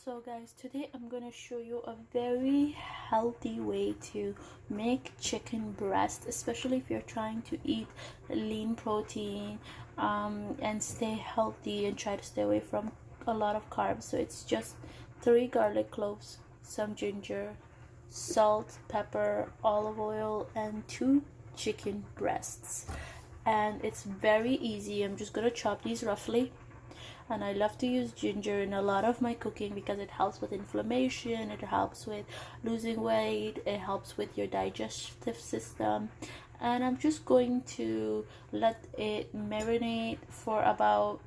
So guys, today I'm gonna show you a very healthy way to make chicken breast, especially if you're trying to eat lean protein and stay healthy and try to stay away from a lot of carbs. So it's just 3 garlic cloves, some ginger, salt, pepper, olive oil, and 2 chicken breasts. And it's very easy. I'm just gonna chop these roughly. And I love to use ginger in a lot of my cooking because it helps with inflammation, it helps with losing weight, it helps with your digestive system. And I'm just going to let it marinate for about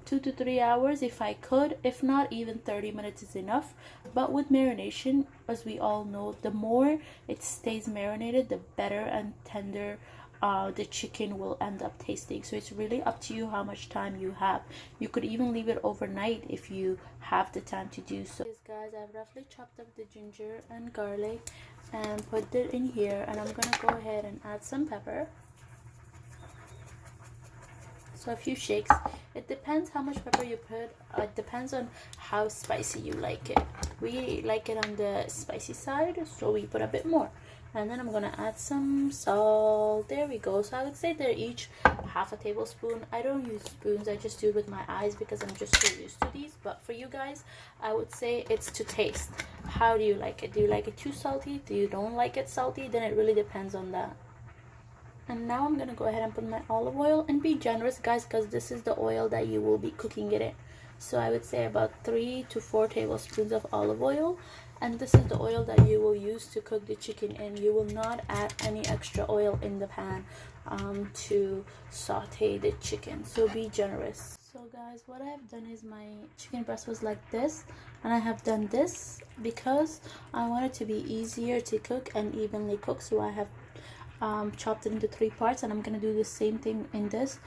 2 to 3 hours if I could. If not, even 30 minutes is enough. But with marination, as we all know, the more it stays marinated, the better and tender the chicken will end up tasting. So it's really up to you how much time you have. You could even leave it overnight if you have the time to do so. Guys, I've roughly chopped up the ginger and garlic and put it in here, and I'm gonna go ahead and add some pepper. So a few shakes. It depends how much pepper you put. It depends on how spicy you like it. We like it on the spicy side, so we put a bit more. And then I'm gonna add some salt. There we go. So I would say they're each half a tablespoon. I don't use spoons, I just do it with my eyes because I'm just so used to these. But for you guys, I would say it's to taste. How do you like it? Do you like it too salty? Do you don't like it salty? Then it really depends on that. And now I'm gonna go ahead and put my olive oil, and be generous guys, because this is the oil that you will be cooking it in. So I would say about 3 to 4 tablespoons of olive oil, and this is the oil that you will use to cook the chicken in. You will not add any extra oil in the pan to saute the chicken, so be generous. So guys, what I have done is my chicken breast was like this, and I have done this because I want it to be easier to cook and evenly cook. So I have chopped it into 3 parts, and I'm gonna do the same thing in this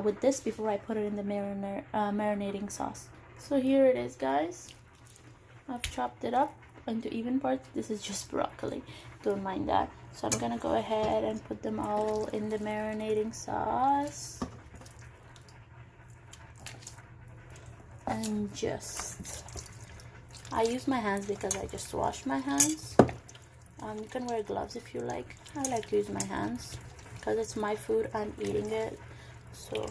with this before I put it in the marinating sauce. So here it is guys, I've chopped it up into even parts. This is just broccoli, don't mind that. So I'm gonna go ahead and put them all in the marinating sauce, and I use my hands because I just washed my hands. You can wear gloves if you like. I like to use my hands because it's my food, I'm eating it. So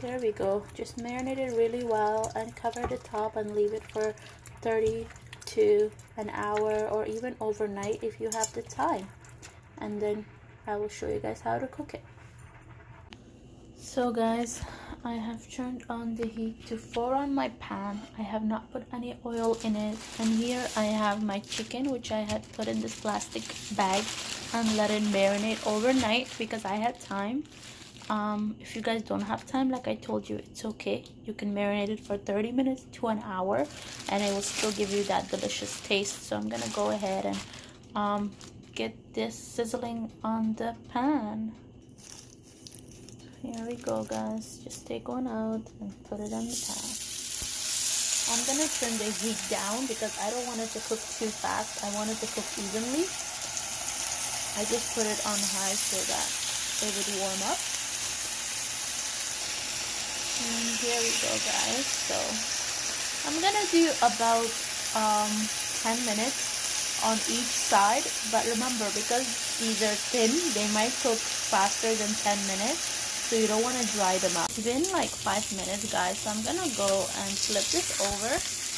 there we go. Just marinate it really well and cover the top and leave it for 30 to an hour, or even overnight if you have the time. And then I will show you guys how to cook it. So guys, I have turned on the heat to 4 on my pan. I have not put any oil in it, and here I have my chicken, which I had put in this plastic bag and let it marinate overnight because I had time. If you guys don't have time, like I told you, it's okay. You can marinate it for 30 minutes to an hour and it will still give you that delicious taste. So I'm gonna go ahead and get this sizzling on the pan. Here we go guys, just take one out and put it on the pan. I'm gonna turn the heat down because I don't want it to cook too fast. I want it to cook evenly. I just put it on high so that it would warm up. And here we go guys. So I'm gonna do about 10 minutes on each side, but remember, because these are thin, they might cook faster than 10 minutes. So you don't want to dry them out. It's been like 5 minutes guys, so I'm gonna go and flip this over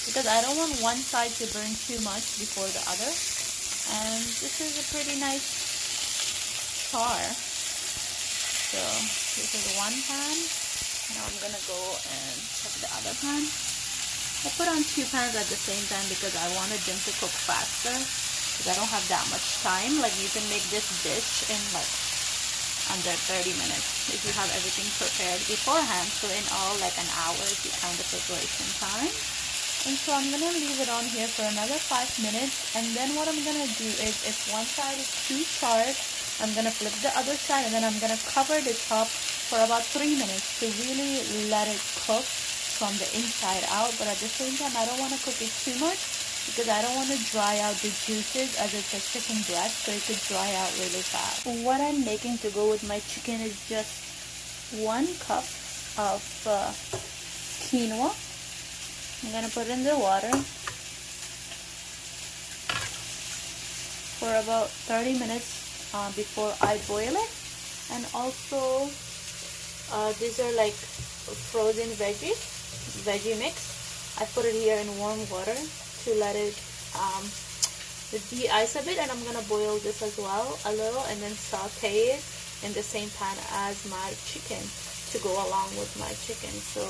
because I don't want one side to burn too much before the other. And this is a pretty nice char. So this is one pan. Now I'm gonna go and check the other pan. I put on 2 pans at the same time because I wanted them to cook faster, because I don't have that much time. Like, you can make this dish in like under 30 minutes if you have everything prepared beforehand. So in all, like an hour if you count the preparation time. And so I'm gonna leave it on here for another 5 minutes, and then what I'm gonna do is, if one side is too charred, I'm gonna flip the other side, and then I'm gonna cover the top for about 3 minutes to really let it cook from the inside out. But at the same time, I don't want to cook it too much because I don't want to dry out the juices, as it's a chicken breast, so it could dry out really fast. What I'm making to go with my chicken is just 1 cup of quinoa. I'm gonna put it in the water for about 30 minutes before I boil it. And also these are like frozen veggie mix. I put it here in warm water to let it de-ice a bit, and I'm gonna boil this as well a little and then saute it in the same pan as my chicken to go along with my chicken. So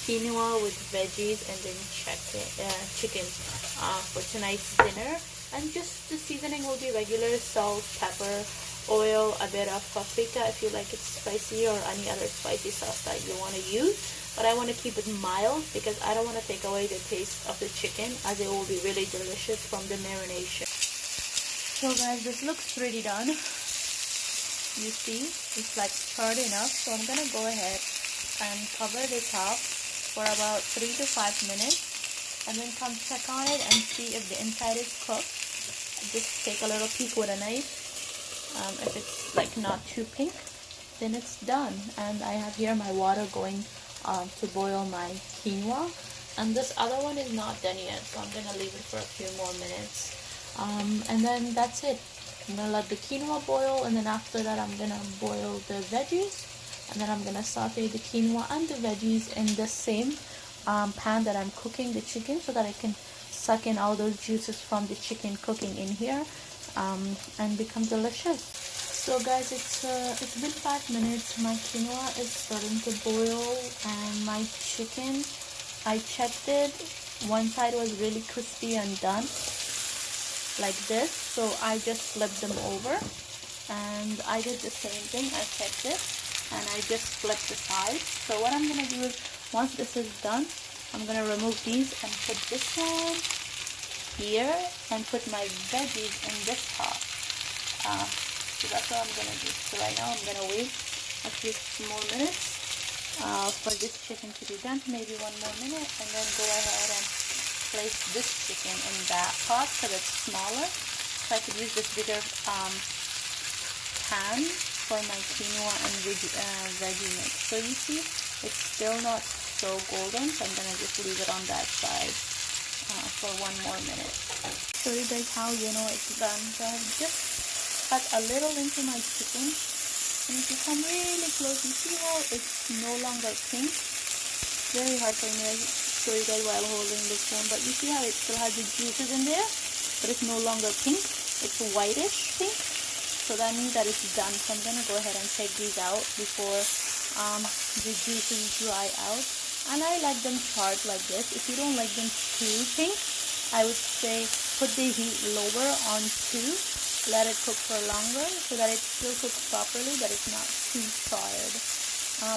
quinoa with veggies and then chicken for tonight's dinner. And just the seasoning will be regular salt, pepper, oil, a bit of paprika if you like it spicy, or any other spicy sauce that you want to use. But I want to keep it mild because I don't want to take away the taste of the chicken, as it will be really delicious from the marination. So guys, this looks pretty done. You see, it's like charred enough. So I'm gonna go ahead and cover the top for about 3 to 5 minutes, and then come check on it and see if the inside is cooked. Just take a little peek with a knife. If it's like not too pink, then it's done. And I have here my water going to boil my quinoa, and this other one is not done yet, so I'm gonna leave it for a few more minutes, and then that's it. I'm gonna let the quinoa boil, and then after that I'm gonna boil the veggies, and then I'm gonna saute the quinoa and the veggies in the same pan that I'm cooking the chicken, so that I can suck in all those juices from the chicken cooking in here and become delicious. So guys, it's been 5 minutes. My quinoa is starting to boil, and my chicken, I checked it, one side was really crispy and done like this, so I just flipped them over, and I did the same thing. I checked it and I just flipped the side. So what I'm gonna do is, once this is done, I'm gonna remove these and put this one here and put my veggies in this pot. So that's what I'm gonna do. So right now I'm gonna wait a few more minutes for this chicken to be done, maybe 1 more minute, and then go ahead and place this chicken in that pot so that's smaller, so I could use this bigger pan for my quinoa and veggie mix. So you see, it's still not so golden, so I'm gonna just leave it on that side for 1 more minute. Show you guys how you know it's done. So I've just cut a little into my chicken, and if you come really close, you see how it's no longer pink. Very hard for me to show you guys while holding the spoon, but you see how it still has the juices in there, but it's no longer pink, it's whitish pink. So that means that it's done. So I'm gonna go ahead and take these out before the juices dry out. And I like them charred like this. If you don't like them too pink, I would say put the heat lower on 2, let it cook for longer so that it still cooks properly, but it's not too charred.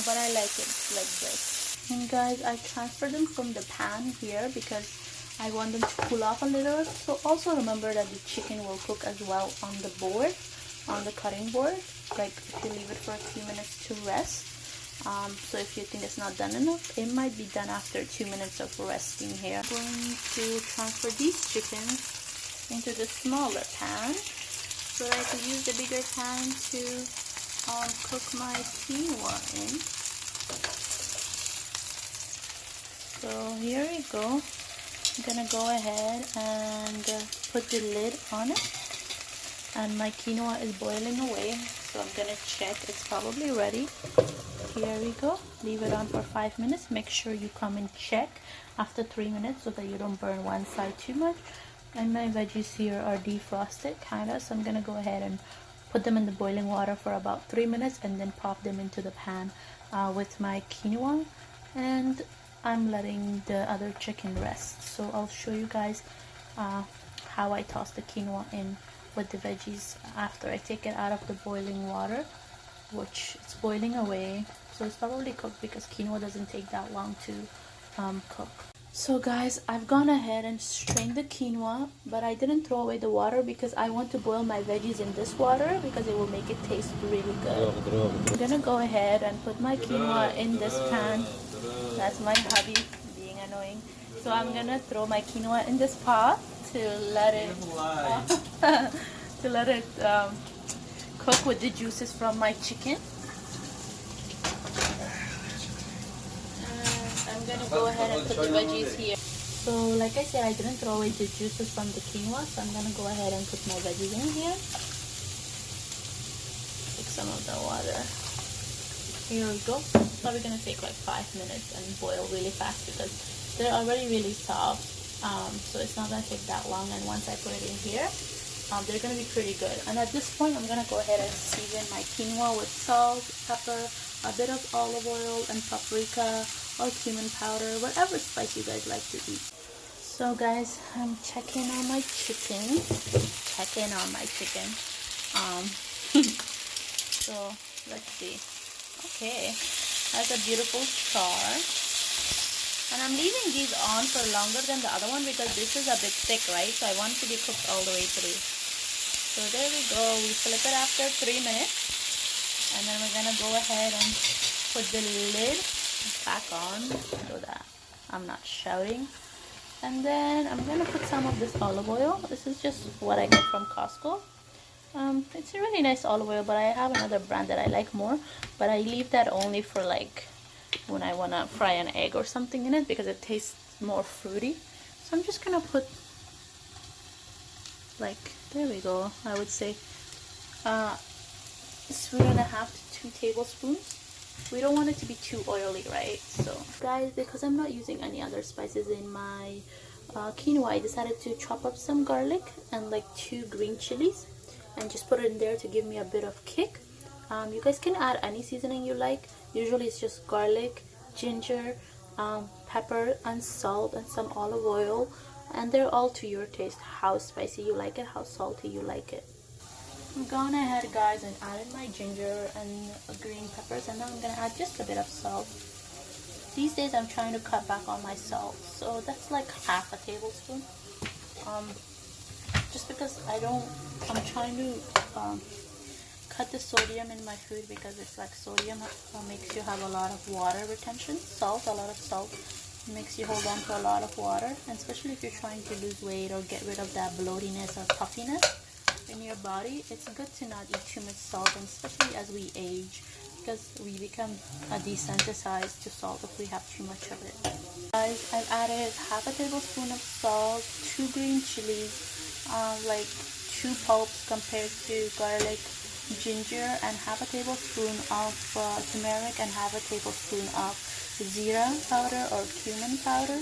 But I like it like this. And guys, I transferred them from the pan here because I want them to cool off a little. So also remember that the chicken will cook as well on the board, on the cutting board, like if you leave it for a few minutes to rest. So if you think it's not done enough, it might be done after 2 minutes of resting here. I'm going to transfer these chickens into the smaller pan so that I can use the bigger pan to cook my quinoa in. So here we go. I'm gonna go ahead and put the lid on it, and my quinoa is boiling away, so I'm gonna check. It's probably ready. Here we go. Leave it on for 5 minutes. Make sure you come and check after 3 minutes so that you don't burn one side too much. And my veggies here are defrosted kinda, so I'm gonna go ahead and put them in the boiling water for about 3 minutes and then pop them into the pan with my quinoa, and I'm letting the other chicken rest. So I'll show you guys how I toss the quinoa in with the veggies after I take it out of the boiling water, which it's boiling away. So it's probably cooked because quinoa doesn't take that long to cook. So guys, I've gone ahead and strained the quinoa, but I didn't throw away the water because I want to boil my veggies in this water because it will make it taste really good. I'm gonna go ahead and put my quinoa in this pan. That's my hubby being annoying. So I'm gonna throw my quinoa in this pot to let it cook with the juices from my chicken. And I'm gonna go ahead and put the veggies here. So like I said, I didn't throw away the juices from the quinoa, so I'm gonna go ahead and put my veggies in here. Take some of the water. Here we go. It's probably gonna take like 5 minutes and boil really fast because they're already really soft. So it's not gonna take that long. And once I put it in here, they're gonna be pretty good. And at this point, I'm gonna go ahead and season my quinoa with salt, pepper, a bit of olive oil, and paprika or cumin powder, whatever spice you guys like to eat. So guys, I'm checking on my chicken. So let's see. Okay, that's a beautiful char. And I'm leaving these on for longer than the other one because this is a bit thick, right? So I want it to be cooked all the way through. So there we go. We flip it after 3 minutes. And then we're going to go ahead and put the lid back on so that I'm not shouting. And then I'm going to put some of this olive oil. This is just what I get from Costco. It's a really nice olive oil, but I have another brand that I like more. But I leave that only for like when I want to fry an egg or something in it because it tastes more fruity. So I'm just going to put like, there we go, I would say 1.5 to 2 tablespoons. We don't want it to be too oily, right? So guys, because I'm not using any other spices in my quinoa, I decided to chop up some garlic and like 2 green chilies and just put it in there to give me a bit of kick. You guys can add any seasoning you like. Usually it's just garlic, ginger, pepper and salt and some olive oil, and they're all to your taste, how spicy you like it, how salty you like it. I'm going ahead guys and added my ginger and green peppers, and now I'm gonna add just a bit of salt. These days I'm trying to cut back on my salt, so that's like half a tablespoon. Just because I'm trying to cut the sodium in my food because it's like sodium makes you have a lot of water retention. A lot of salt makes you hold on to a lot of water, and especially if you're trying to lose weight or get rid of that bloatiness or puffiness in your body, it's good to not eat too much salt, and especially as we age, because we become desensitized to salt if we have too much of it. Guys, I've added half a tablespoon of salt, 2 green chilies, like 2 pulps compared to garlic, ginger, and half a tablespoon of turmeric and half a tablespoon of zira powder or cumin powder.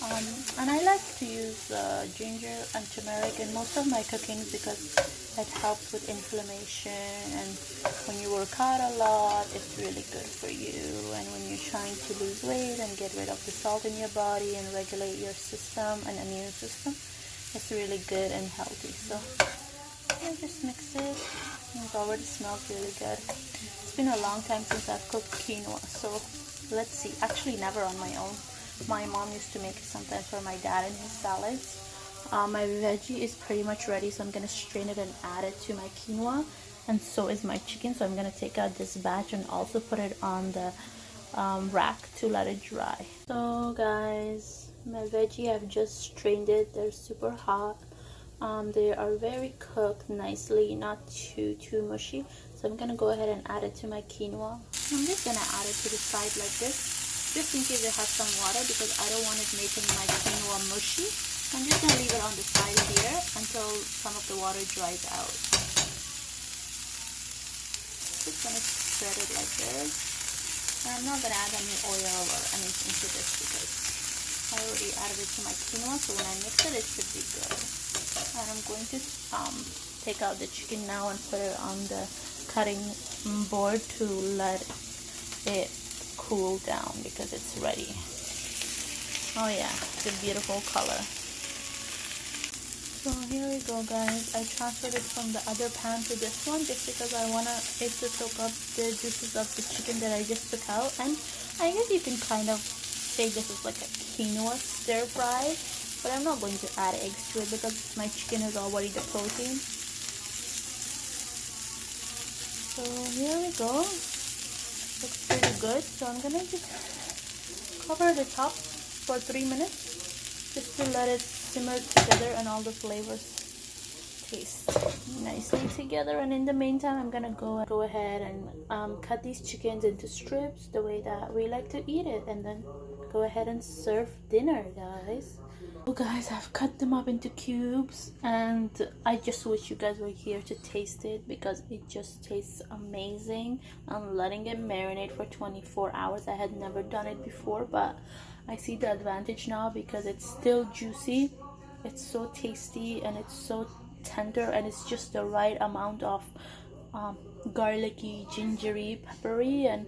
And I like to use ginger and turmeric in most of my cookings because it helps with inflammation, and when you work out a lot, it's really good for you. And when you're trying to lose weight and get rid of the salt in your body and regulate your system and immune system, it's really good and healthy. So I just mix it. It already smells really good. It's been a long time since I've cooked quinoa, so let's see. Actually, never on my own. My mom used to make it sometimes for my dad in his salads. My veggie is pretty much ready, so I'm going to strain it and add it to my quinoa. And so is my chicken, so I'm going to take out this batch and also put it on the rack to let it dry. So guys, my veggie, I've just strained it. They're super hot. They are very cooked nicely, not too mushy. So I'm going to go ahead and add it to my quinoa. I'm just going to add it to the side like this, just in case it has some water, because I don't want it making my quinoa mushy. I'm just going to leave it on the side here until some of the water dries out. Just going to spread it like this. And I'm not going to add any oil or anything to this because I already added it to my quinoa, so when I mix it, it should be good. And I'm going to take out the chicken now and put it on the cutting board to let it cool down because it's ready. Oh yeah, it's a beautiful color. So here we go guys. I transferred it from the other pan to this one just because I want it to soak up the juices of the chicken that I just took out. And I guess you can kind of say this is like a quinoa stir fry, but I'm not going to add eggs to it because my chicken is already the protein. So here we go. Looks pretty good. So I'm gonna just cover the top for 3 minutes just to let it simmer together and all the flavors taste nicely together. And in the meantime, I'm gonna go ahead and cut these chickens into strips the way that we like to eat it, and then go ahead and serve dinner, guys. So guys, I've cut them up into cubes, and I just wish you guys were here to taste it because it just tastes amazing. I'm letting it marinate for 24 hours. I had never done it before, but I see the advantage now because it's still juicy. It's so tasty and it's so tender, and it's just the right amount of garlicky, gingery, peppery, and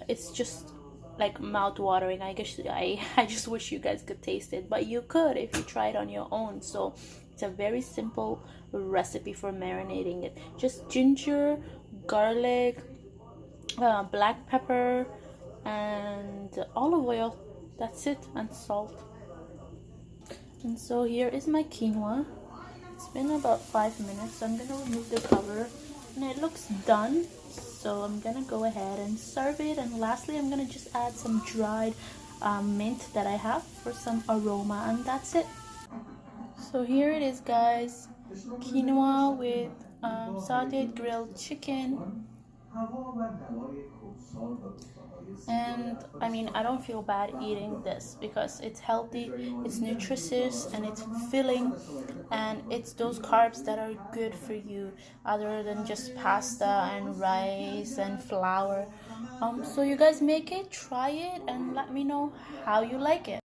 it's just like mouth watering. I guess I just wish you guys could taste it, but you could if you try it on your own. So it's a very simple recipe for marinating it. Just ginger, garlic, black pepper, and olive oil. That's it, and salt. And so here is my quinoa. It's been about 5 minutes, so I'm gonna remove the cover, and it looks done. So I'm gonna go ahead and serve it, and lastly I'm gonna just add some dried mint that I have for some aroma, and that's it. So here it is, guys. Quinoa with sauteed grilled chicken. And I mean, I don't feel bad eating this because it's healthy, it's nutritious, and it's filling, and it's those carbs that are good for you other than just pasta and rice and flour. So you guys make it, try it, and let me know how you like it.